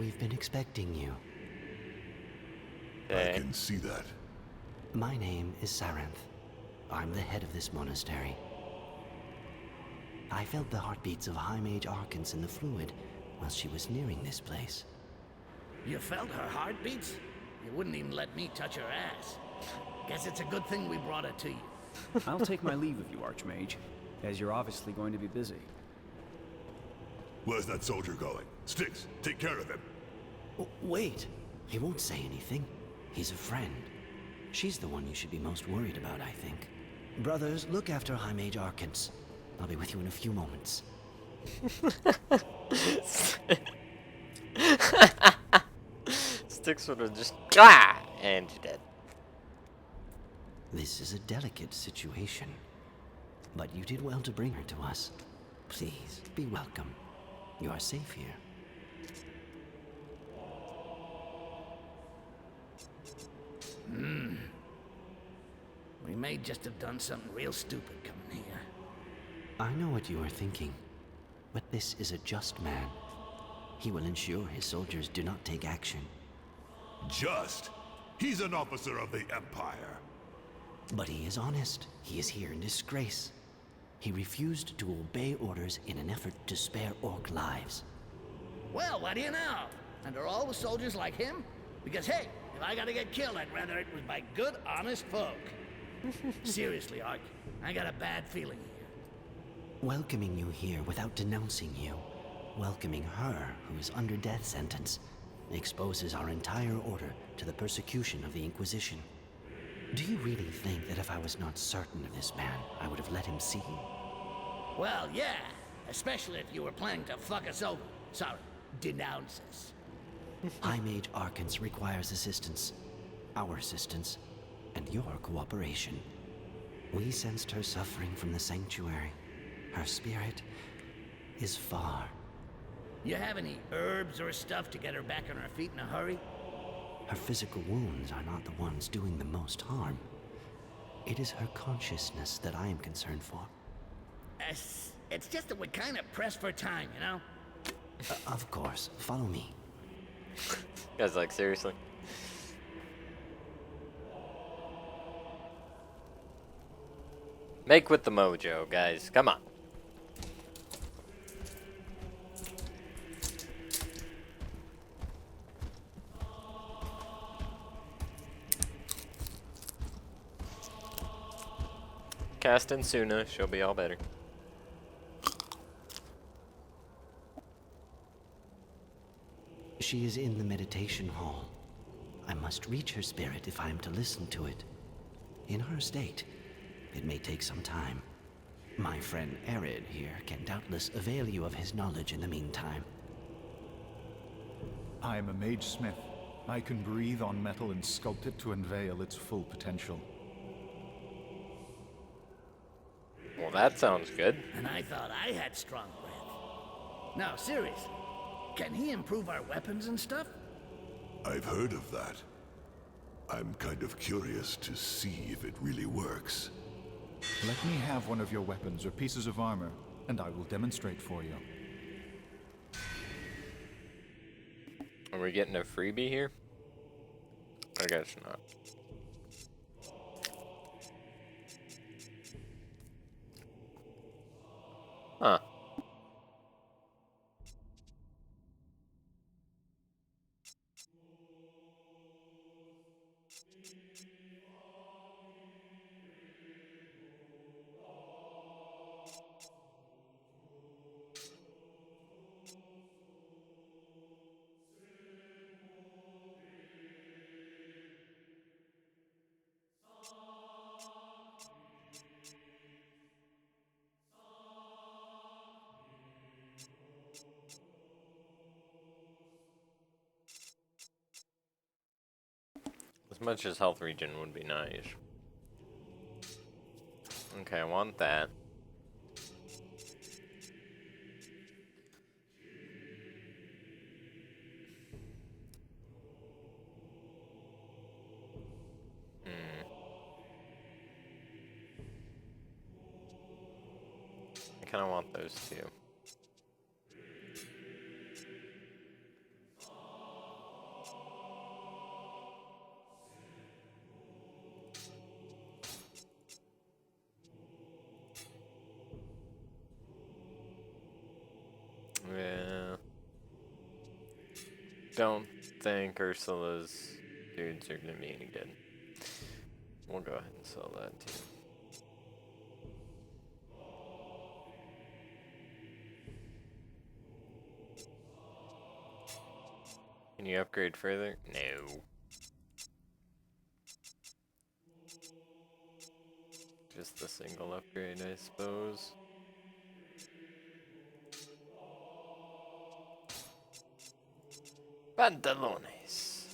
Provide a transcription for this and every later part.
We've been expecting you. I can see that. My name is Saranth. I'm the head of this monastery. I felt the heartbeats of High Mage Arkans in the fluid while she was nearing this place. You felt her heartbeats? You wouldn't even let me touch her ass. Guess it's a good thing we brought her to you. I'll take my leave of you, Archmage, as you're obviously going to be busy. Where's that soldier going? Styx, take care of him. Oh, wait. He won't say anything. He's a friend. She's the one you should be most worried about, I think. Brothers, look after High Mage Arkans. I'll be with you in a few moments. Styx would have just and you're dead. This is a delicate situation, but you did well to bring her to us. Please, be welcome. You are safe here. We may just have done something real stupid coming here. I know what you are thinking, but this is a just man. He will ensure his soldiers do not take action. Just? He's an officer of the Empire. But he is honest. He is here in disgrace. He refused to obey orders in an effort to spare Orc lives. Well, what do you know? And are all the soldiers like him? Because hey, if I gotta get killed, I'd rather it was by good, honest folk. Seriously, Ark, I got a bad feeling here. Welcoming you here without denouncing you, welcoming her who is under death sentence, exposes our entire order to the persecution of the Inquisition. Do you really think that if I was not certain of this man, I would have let him see? Well, yeah, especially if you were planning to fuck us over. Sorry, denounce us. High Mage Arkans requires assistance. Our assistance, and your cooperation. We sensed her suffering from the sanctuary. Her spirit is far. You have any herbs or stuff to get her back on her feet in a hurry? Her physical wounds are not the ones doing the most harm. It is her consciousness that I am concerned for. It's just that we're kind of pressed for time, you know? Of course. Follow me. Guys, like, seriously? Make with the mojo, guys. Come on. Cast in Suna, she'll be all better. She is in the meditation hall. I must reach her spirit if I am to listen to it. In her state, it may take some time. My friend Arid here can doubtless avail you of his knowledge in the meantime. I am a mage smith. I can breathe on metal and sculpt it to unveil its full potential. Well, that sounds good. And I thought I had strong breath. No, seriously. Can he improve our weapons and stuff? I've heard of that. I'm kind of curious to see if it really works. Let me have one of your weapons or pieces of armor, and I will demonstrate for you. Are we getting a freebie here? I guess not. Huh. As much as health regen would be nice. Okay, I want that. I kind of want those two. don't think Ursula's dudes are gonna be any good. We'll go ahead and sell that too. Can you upgrade further? No. Just the single upgrade, I suppose. Pantalones.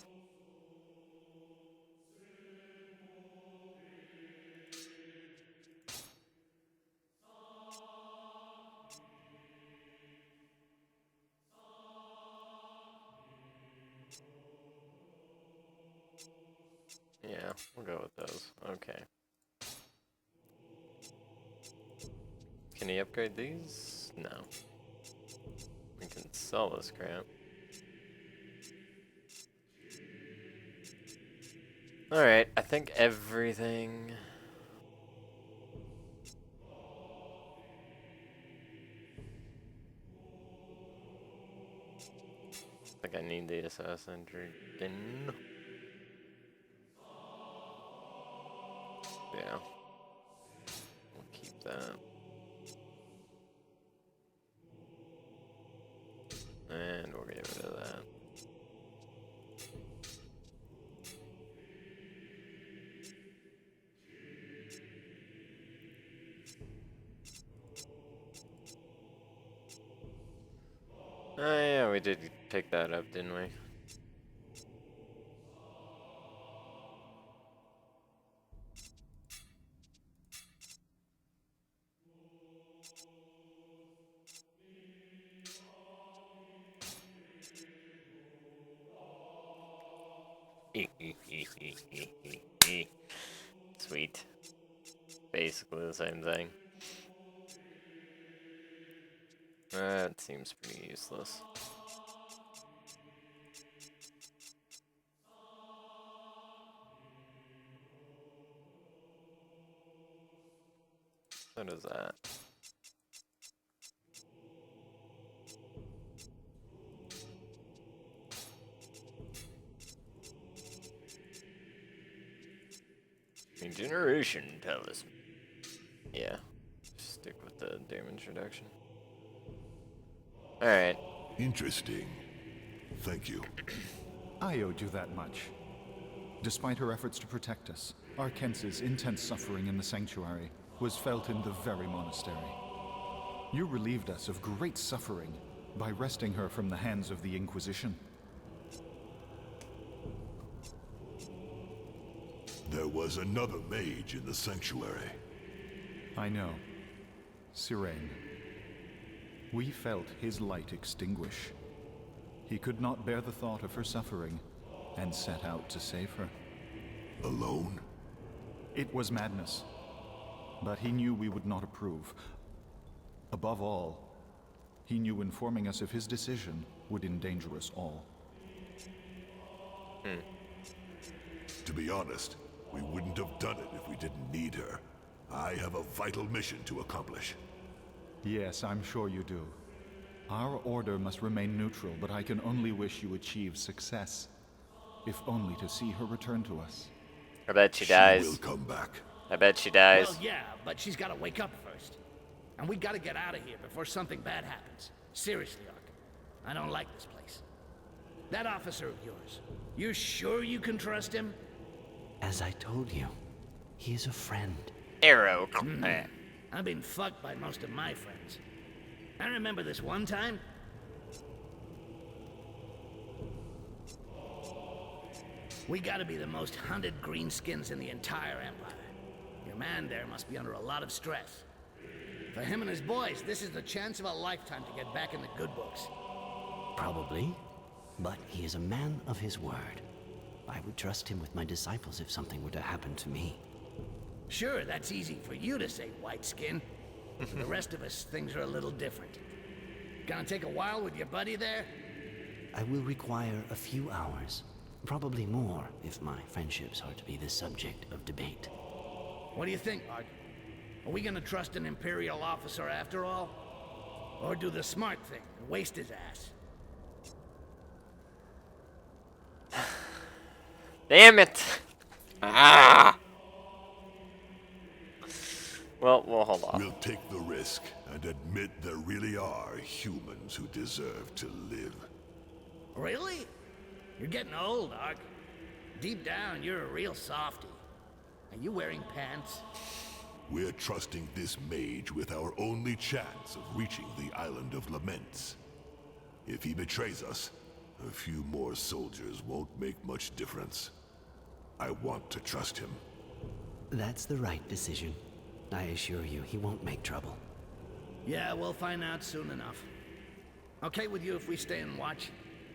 Yeah, we'll go with those. Okay. Can he upgrade these? No. We can sell this crap. Alright, I think everything... I think I need the assassin dragon. Yeah. We'll keep that. And we'll get rid of that. Oh yeah, we did pick that up, didn't we? Sweet. Basically the same thing. That seems pretty useless. So does that. Regeneration talisman. Yeah. Stick with the damage reduction. Alright. Interesting. Thank you. I owed you that much. Despite her efforts to protect us, Arkence's intense suffering in the sanctuary was felt in the very monastery. You relieved us of great suffering by wresting her from the hands of the Inquisition. There was another mage in the sanctuary. I know. Sirene. We felt his light extinguish. He could not bear the thought of her suffering and set out to save her. Alone? It was madness, but he knew we would not approve. Above all, he knew informing us of his decision would endanger us all. To be honest, we wouldn't have done it if we didn't need her. I have a vital mission to accomplish. Yes, I'm sure you do. Our order must remain neutral, but I can only wish you achieve success. If only to see her return to us. I bet she She dies. will come back. I bet she dies. Well, yeah, but she's got to wake up first. And we got to get out of here before something bad happens. Seriously, Ark. I don't like this place. That officer of yours, you're sure you can trust him? As I told you, he is a friend. Arrow. I've been fucked by most of my friends. I remember this one time. We gotta be the most hunted greenskins in the entire Empire. Your man there must be under a lot of stress. For him and his boys, this is the chance of a lifetime to get back in the good books. Probably, but he is a man of his word. I would trust him with my disciples if something were to happen to me. Sure, that's easy for you to say, white skin. For the rest of us, things are a little different. Gonna take a while with your buddy there? I will require a few hours, probably more if my friendships are to be the subject of debate. What do you think, Ark? Are we gonna trust an Imperial officer after all? Or do the smart thing and waste his ass? Damn it! Ah! Well, we'll hold off. We'll take the risk and admit there really are humans who deserve to live. Really? You're getting old, Ark. Deep down, you're a real softy. Are you wearing pants? We're trusting this mage with our only chance of reaching the Island of Laments. If he betrays us, a few more soldiers won't make much difference. I want to trust him. That's the right decision. I assure you, he won't make trouble. Yeah, we'll find out soon enough. Okay with you if we stay and watch?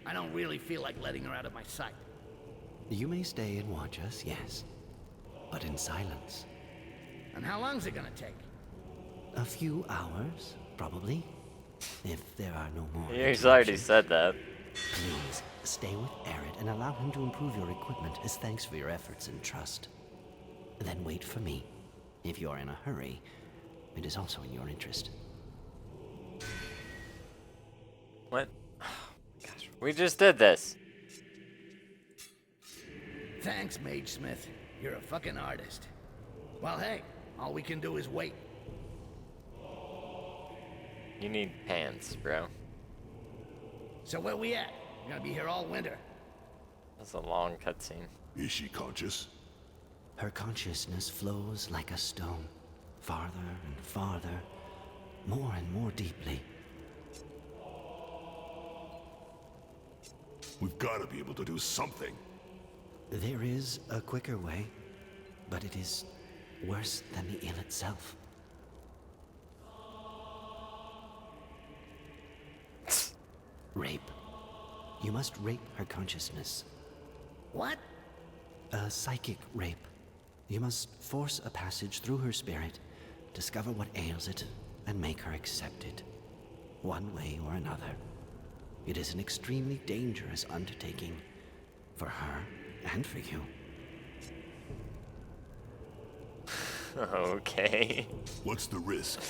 I don't really feel like letting her out of my sight. You may stay and watch us, yes. But in silence. And how long's it gonna take? A few hours, probably. If there are no more. He's already interruptions. said that. Please, stay with Arid and allow him to improve your equipment as thanks for your efforts and trust. Then wait for me. If you are in a hurry, it is also in your interest. What? Gosh, we just did this. Thanks, Mage Smith. You're a fucking artist. Well, hey, all we can do is wait. You need pants, bro. So where we at? We're gonna be here all winter. That's a long cutscene. Is she conscious? Her consciousness flows like a stone, farther and farther, more and more deeply. We've got to be able to do something. There is a quicker way, but it is worse than the ill itself. Rape. You must rape her consciousness. What? A psychic rape. You must force a passage through her spirit, discover what ails it, and make her accept it. One way or another. It is an extremely dangerous undertaking. For her, and for you. Okay. What's the risk?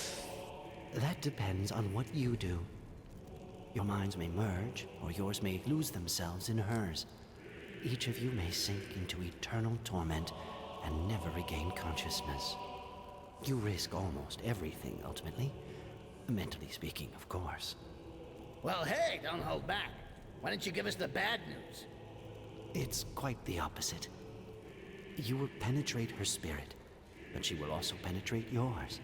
That depends on what you do. Your minds may merge, or yours may lose themselves in hers. Each of you may sink into eternal torment and never regain consciousness. You risk almost everything, ultimately. Mentally speaking, of course. Well, hey, don't hold back. Why don't you give us the bad news? It's quite the opposite. You will penetrate her spirit, but she will also penetrate yours.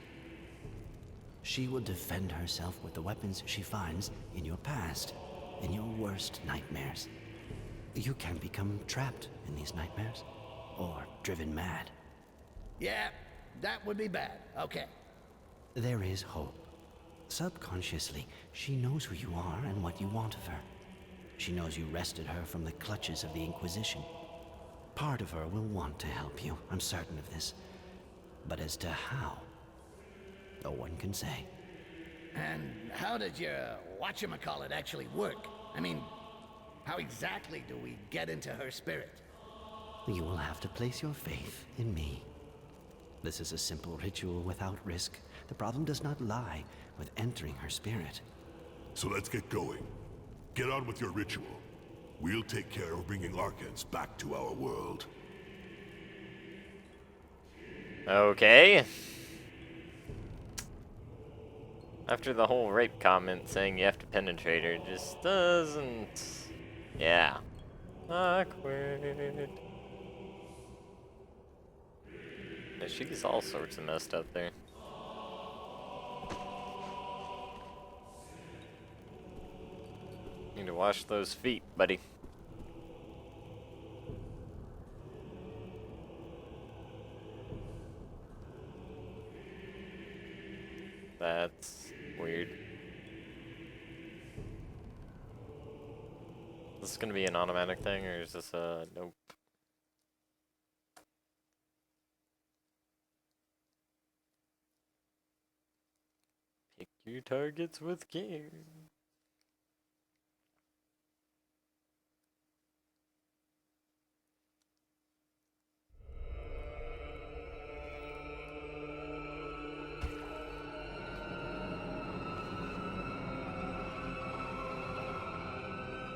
She will defend herself with the weapons she finds in your past, in your worst nightmares. You can become trapped in these nightmares, or driven mad. Yeah, that would be bad. Okay. There is hope. Subconsciously, she knows who you are and what you want of her. She knows you wrested her from the clutches of the Inquisition. Part of her will want to help you, I'm certain of this. But as to how, no one can say. And how did your whatchamacallit actually work? I mean, how exactly do we get into her spirit? You will have to place your faith in me. This is a simple ritual without risk. The problem does not lie with entering her spirit. So let's get going. Get on with your ritual. We'll take care of bringing Archons back to our world. Okay. After the whole rape comment saying you have to penetrate her, just doesn't... Yeah. Awkward. Yeah, she's all sorts of messed up there. Need to wash those feet, buddy. That's weird. Is this gonna be an automatic thing, or is this a nope? Pick your targets with care.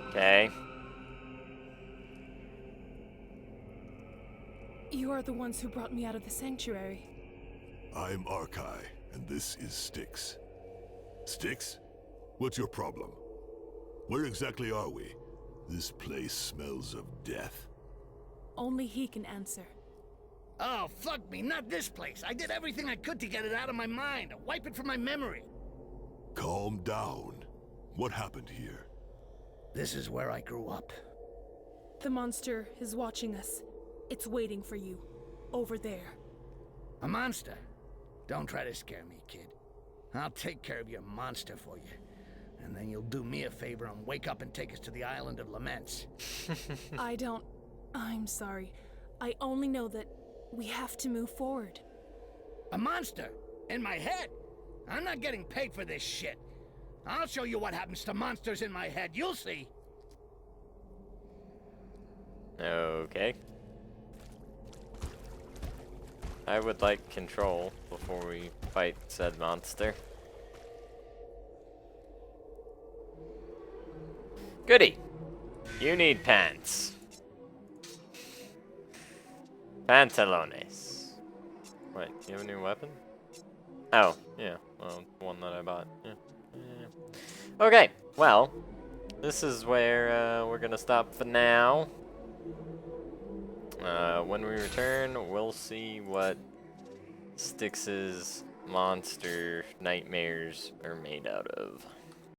Okay. are the ones who brought me out of the sanctuary. I'm Arkai, and this is Styx. Styx? What's your problem? Where exactly are we? This place smells of death. Only he can answer. Oh, fuck me, not this place. I did everything I could to get it out of my mind, wipe it from my memory. Calm down. What happened here? This is where I grew up. The monster is watching us. It's waiting for you. Over there. A monster? Don't try to scare me, kid. I'll take care of your monster for you. And then you'll do me a favor and wake up and take us to the Island of Laments. I'm sorry. I only know that we have to move forward. A monster? In my head? I'm not getting paid for this shit. I'll show you what happens to monsters in my head. You'll see. Okay. I would like control before we fight said monster. Goody! You need pants. Pantalones. Wait, do you have a new weapon? Oh, yeah. Well, one that I bought. Yeah. Yeah. Okay, well, this is where we're gonna stop for now. When we return, we'll see what Styx's monster nightmares are made out of.